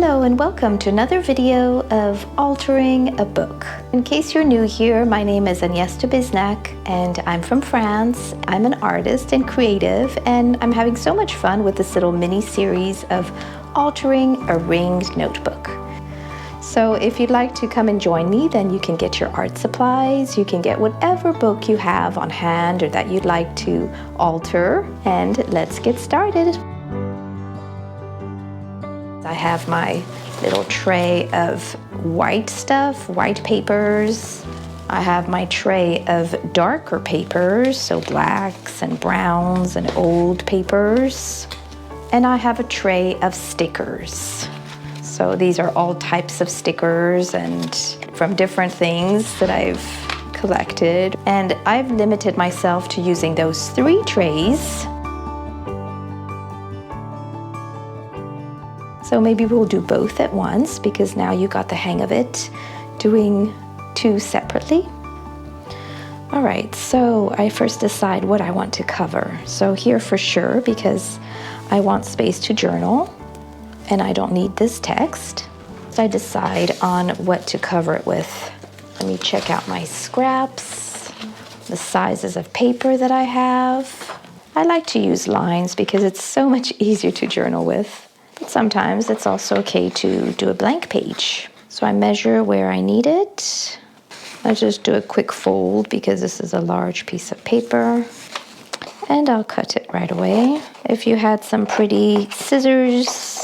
Hello and welcome to another video of Altering a Book. In case you're new here, my name is Agnes de Bezenac and I'm from France. I'm an artist and creative, and I'm having so much fun with this little mini series of altering a ringed notebook. So if you'd like to come and join me, then you can get your art supplies, you can get whatever book you have on hand or that you'd like to alter, and let's get started. I have my little tray of white stuff, white papers. I have my tray of darker papers, so blacks and browns and old papers. And I have a tray of stickers. So these are all types of stickers and from different things that I've collected. And I've limited myself to using those 3 trays. So maybe we'll do both at once, because now you got the hang of it, doing 2 separately. All right, so I first decide what I want to cover. So here for sure, because I want space to journal and I don't need this text. So I decide on what to cover it with. Let me check out my scraps, the sizes of paper that I have. I like to use lines because it's so much easier to journal with. But sometimes it's also okay to do a blank page. So I measure where I need it. I just do a quick fold because this is a large piece of paper. And I'll cut it right away. If you had some pretty scissors,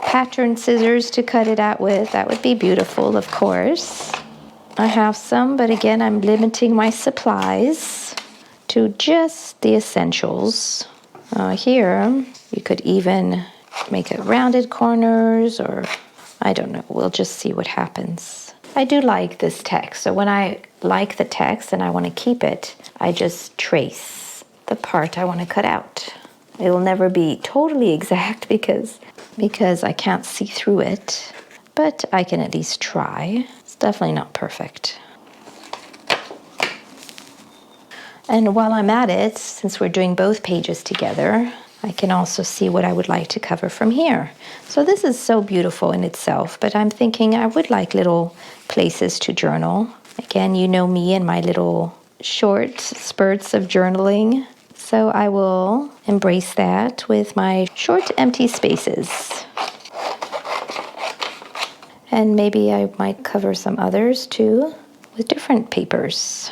pattern scissors to cut it out with, that would be beautiful, of course. I have some, but again, I'm limiting my supplies to just the essentials. Here, you could even make it rounded corners, or I don't know, we'll just see what happens. I do like this text, so when I like the text and I want to keep it, I just trace the part I want to cut out. It will never be totally exact because I can't see through it, but I can at least try. It's definitely not perfect. And while I'm at it, since we're doing both pages together, I can also see what I would like to cover from here. So this is so beautiful in itself, but I'm thinking I would like little places to journal. Again, you know me and my little short spurts of journaling. So I will embrace that with my short empty spaces. And maybe I might cover some others too with different papers.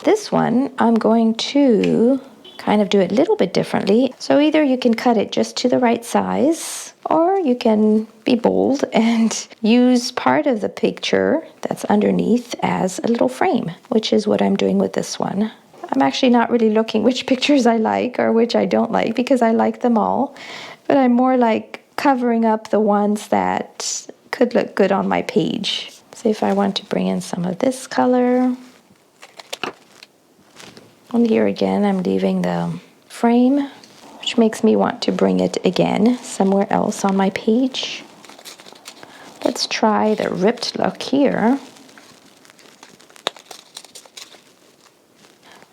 This one, I'm going to kind of do it a little bit differently. So either you can cut it just to the right size, or you can be bold and use part of the picture that's underneath as a little frame, which is what I'm doing with this one. I'm actually not really looking which pictures I like or which I don't like, because I like them all, but I'm more like covering up the ones that could look good on my page. So if I want to bring in some of this color, and here again, I'm leaving the frame, which makes me want to bring it again somewhere else on my page. Let's try the ripped look here.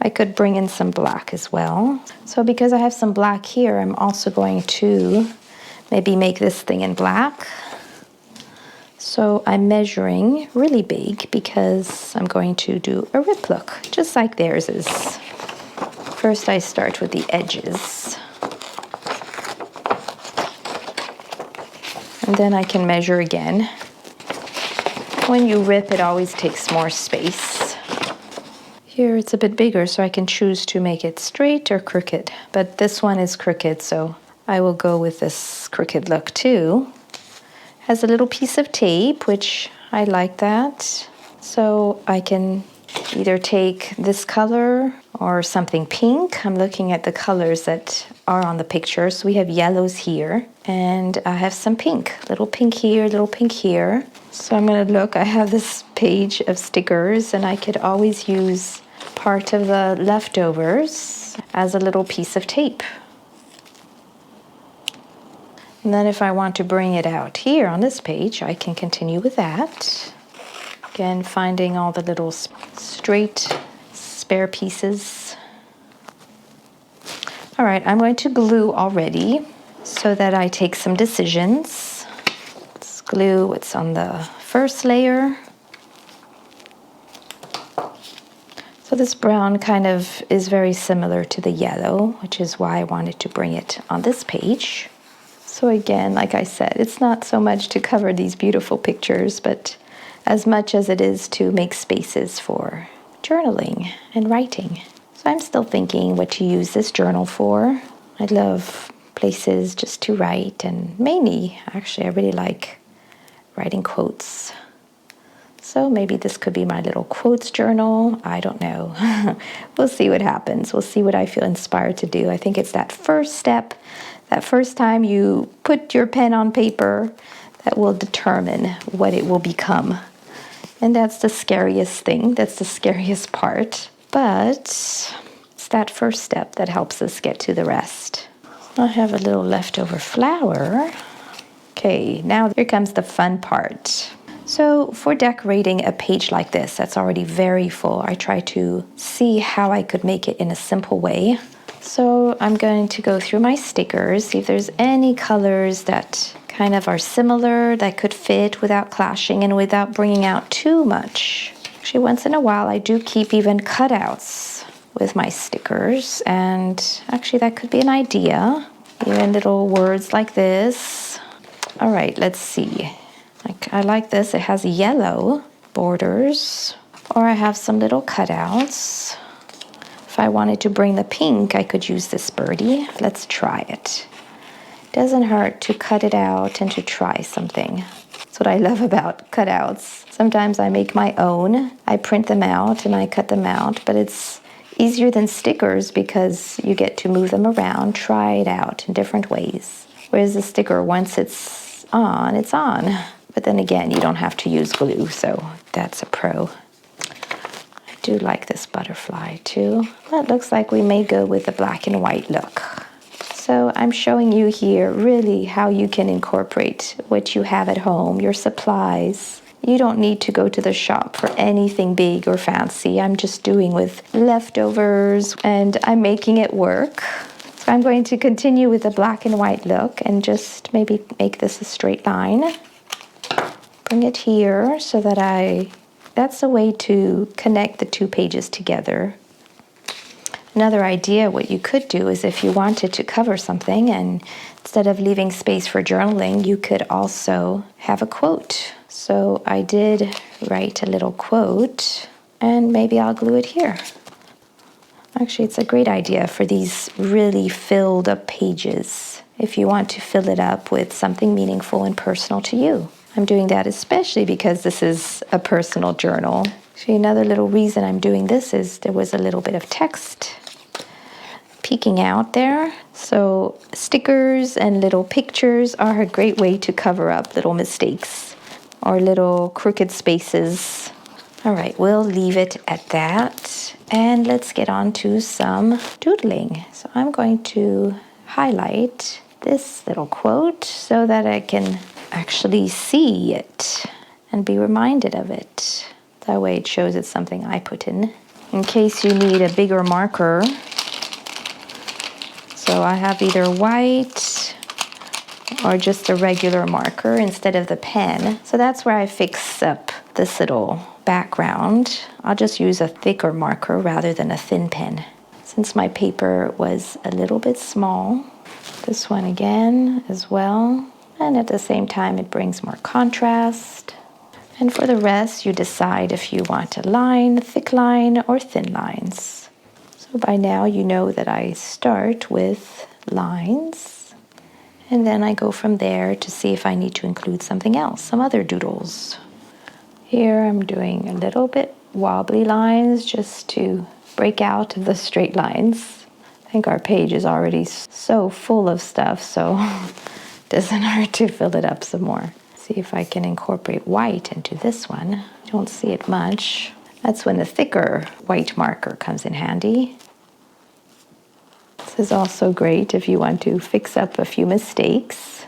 I could bring in some black as well. So because I have some black here, I'm also going to maybe make this thing in black. So I'm measuring really big because I'm going to do a rip look, just like theirs is. First I start with the edges. And then I can measure again. When you rip, it always takes more space. Here it's a bit bigger, so I can choose to make it straight or crooked. But this one is crooked, so I will go with this crooked look too. Has a little piece of tape, which I like that. So I can either take this color or something pink. I'm looking at the colors that are on the picture. So we have yellows here, and I have some pink. Little pink here, little pink here. So I'm gonna look, I have this page of stickers, and I could always use part of the leftovers as a little piece of tape. And then if I want to bring it out here on this page, I can continue with that. Again, finding all the little straight spare pieces. All right, I'm going to glue already. so that I take some decisions. Let's glue what's on the first layer. So this brown kind of is very similar to the yellow, which is why I wanted to bring it on this page. So again, like I said, it's not so much to cover these beautiful pictures, but as much as it is to make spaces for journaling and writing. So I'm still thinking what to use this journal for. I love places just to write, and mainly, actually, I really like writing quotes. So maybe this could be my little quotes journal. I don't know. We'll see what happens. We'll see what I feel inspired to do. I think it's that first step, that first time you put your pen on paper, that will determine what it will become. And that's the scariest thing. That's the scariest part. But it's that first step that helps us get to the rest. I have a little leftover flour. Okay, now here comes the fun part. So for decorating a page like this that's already very full, I try to see how I could make it in a simple way. So I'm going to go through my stickers, see if there's any colors that kind of are similar that could fit without clashing and without bringing out too much. Actually, once in a while I do keep even cutouts with my stickers, and actually that could be an idea. Even little words like this. All right, let's see. I like this. It has yellow borders, or I have some little cutouts. If I wanted to bring the pink, I could use this birdie. Let's try it. Doesn't hurt to cut it out and to try something. That's what I love about cutouts. Sometimes I make my own. I print them out and I cut them out, but it's easier than stickers because you get to move them around, try it out in different ways. Whereas the sticker, once it's on, it's on. But then again, you don't have to use glue, so that's a pro. I do like this butterfly too. That looks like we may go with the black and white look. So I'm showing you here really how you can incorporate what you have at home, your supplies. You don't need to go to the shop for anything big or fancy. I'm just doing with leftovers and I'm making it work. So I'm going to continue with the black and white look and just maybe make this a straight line. Bring it here so that that's a way to connect the two pages together. Another idea, what you could do is if you wanted to cover something and instead of leaving space for journaling, you could also have a quote. So I did write a little quote and maybe I'll glue it here. Actually, it's a great idea for these really filled up pages if you want to fill it up with something meaningful and personal to you. I'm doing that especially because this is a personal journal. Actually, another little reason I'm doing this is there was a little bit of text peeking out there. So stickers and little pictures are a great way to cover up little mistakes or little crooked spaces. All right, we'll leave it at that. And let's get on to some doodling. So I'm going to highlight this little quote so that I can actually see it and be reminded of it. That way it shows it's something I put in case you need a bigger marker. So I have either white or just a regular marker instead of the pen. So that's where I fix up this little background. I'll just use a thicker marker rather than a thin pen. Since my paper was a little bit small, this one again as well. And at the same time, it brings more contrast. And for the rest, you decide if you want a line, thick line, or thin lines. So by now, you know that I start with lines. And then I go from there to see if I need to include something else, some other doodles. Here, I'm doing a little bit wobbly lines just to break out of the straight lines. I think our page is already so full of stuff, so doesn't hurt to fill it up some more. See if I can incorporate white into this one. Don't see it much. That's when the thicker white marker comes in handy. This is also great if you want to fix up a few mistakes.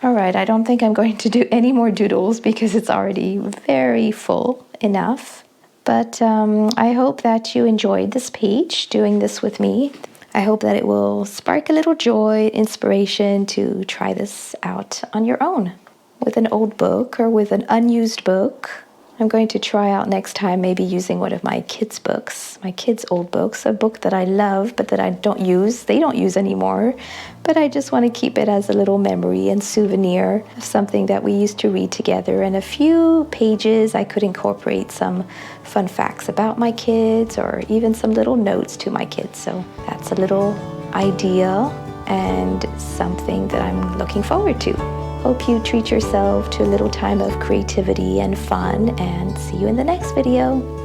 All right, I don't think I'm going to do any more doodles because it's already very full enough. But I hope that you enjoyed this page, doing this with me. I hope that it will spark a little joy, inspiration to try this out on your own with an old book or with an unused book. I'm going to try out next time maybe using one of my kids' books, my kids' old books, a book that I love but that I don't use, they don't use anymore, but I just want to keep it as a little memory and souvenir of something that we used to read together. And a few pages I could incorporate some fun facts about my kids or even some little notes to my kids. So that's a little idea and something that I'm looking forward to. Hope you treat yourself to a little time of creativity and fun, and see you in the next video.